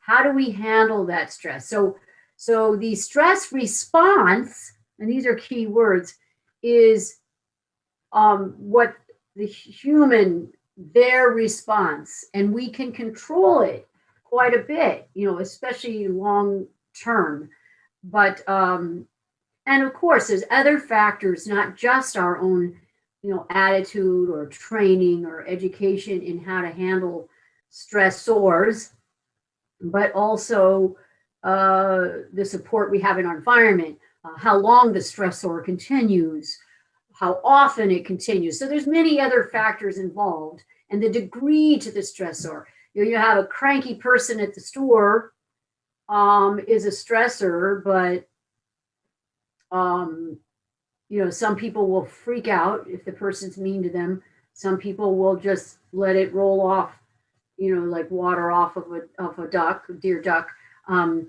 How do we handle that stress? So the stress response, and these are key words, is what the human, their response, and we can control it quite a bit, especially long term. But and of course, there's other factors, not just our own, attitude or training or education in how to handle stressors, but also the support we have in our environment, how long the stressor continues, how often it continues. So there's many other factors involved, and the degree to the stressor. You have a cranky person at the store is a stressor, but some people will freak out if the person's mean to them. Some people will just let it roll off, like water off of a duck, a deer duck. But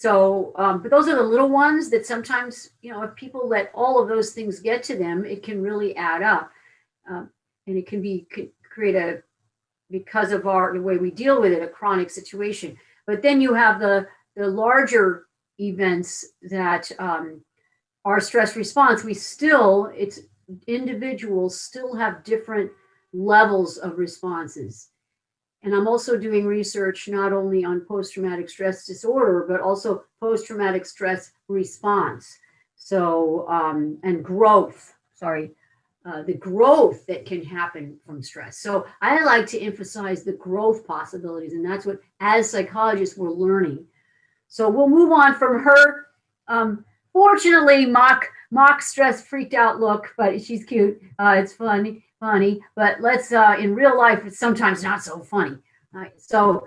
those are the little ones that sometimes, if people let all of those things get to them, it can really add up. And it can create because of the way we deal with it, a chronic situation. But then you have the larger events that our stress response, individuals still have different levels of responses. And I'm also doing research not only on post-traumatic stress disorder, but also post-traumatic stress response. So, and growth, the growth that can happen from stress. So I like to emphasize the growth possibilities, and that's what, as psychologists, we're learning. So we'll move on from her, fortunately, mock stress freaked out look, but she's cute. It's funny, but let's, in real life, it's sometimes not so funny. So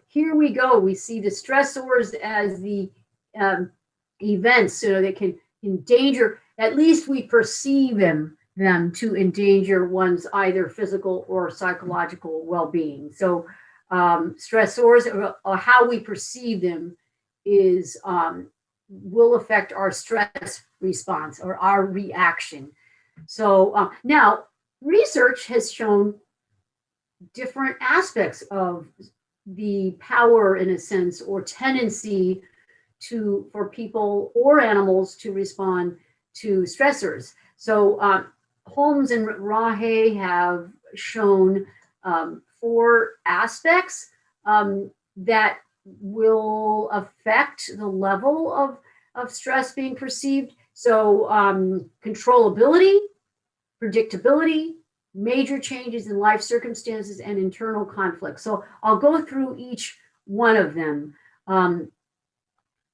here we go. We see the stressors as the events, that can endanger, at least we perceive them to endanger one's either physical or psychological well-being. So stressors, or how we perceive them, will affect our stress response or our reaction. So now research has shown different aspects of the power, in a sense, or tendency for people or animals to respond to stressors. So Holmes and Rahe have shown 4 aspects that will affect the level of stress being perceived. So controllability, predictability, major changes in life circumstances, and internal conflict. So I'll go through each one of them.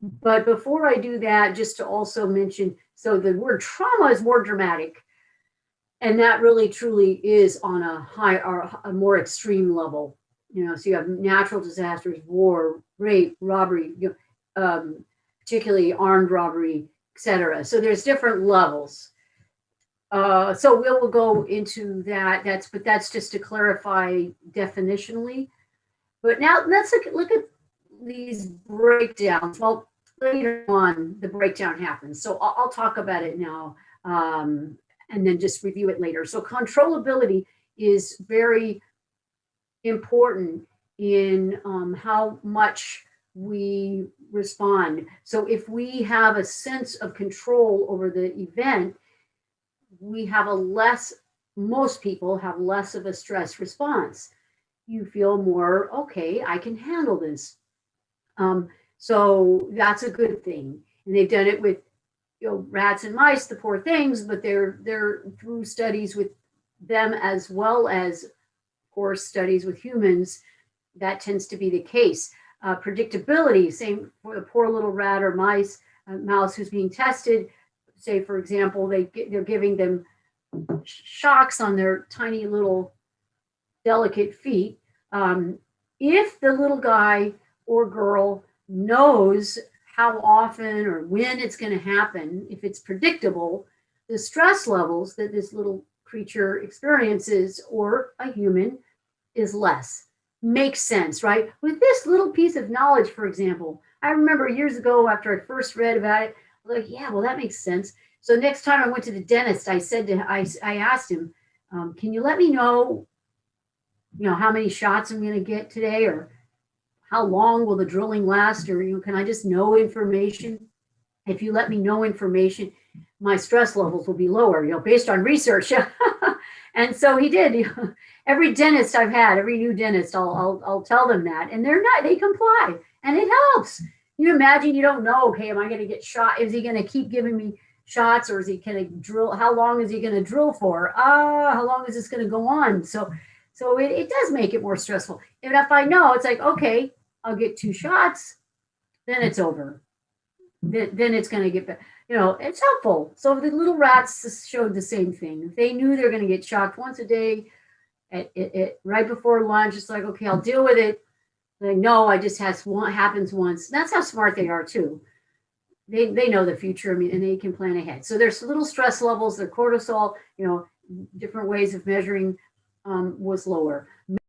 But before I do that, just to also mention, so the word trauma is more dramatic, and that really truly is on a high or a more extreme level. So you have natural disasters, war, rape, robbery, particularly armed robbery, etc. So there's different levels. So we'll go into that. That's just to clarify definitionally. But now let's look at these breakdowns. Well, later on, the breakdown happens. So I'll talk about it now, and then just review it later. So controllability is very important in how much we respond. So if we have a sense of control over the event, most people have less of a stress response. You feel more, okay, I can handle this. So that's a good thing. And they've done it with rats and mice, the poor things, but they're through studies with them, as well as, of course, studies with humans, that tends to be the case. Predictability, same for the poor little rat or mouse who's being tested. Say, for example, they're giving them shocks on their tiny little delicate feet. If the little guy or girl knows how often or when it's going to happen, if it's predictable, the stress levels that this little creature experiences, or a human, is less. Makes sense, right? With this little piece of knowledge, for example, I remember years ago after I first read about it, I was like, yeah, well, that makes sense. So next time I went to the dentist, I asked him, can you let me know, how many shots I'm going to get today, or how long will the drilling last? Or, can I just know information? If you let me know information, my stress levels will be lower, based on research. And so he did. Every dentist I've had, every new dentist, I'll tell them that, and they comply, and it helps. You imagine, you don't know, okay, am I going to get shot? Is he going to keep giving me shots, or is he going to drill? How long is he going to drill for? How long is this going to go on? So it does make it more stressful. And if I know, it's like, okay, I'll get 2 shots, then it's over. Then it's going to get better. It's helpful. So the little rats showed the same thing. They knew they're going to get shocked once a day right before lunch. It's like, okay, I'll deal with it. Like, no, I just happens once. That's how smart they are too. They know the future, and they can plan ahead. So there's little stress levels. Their cortisol, different ways of measuring was lower.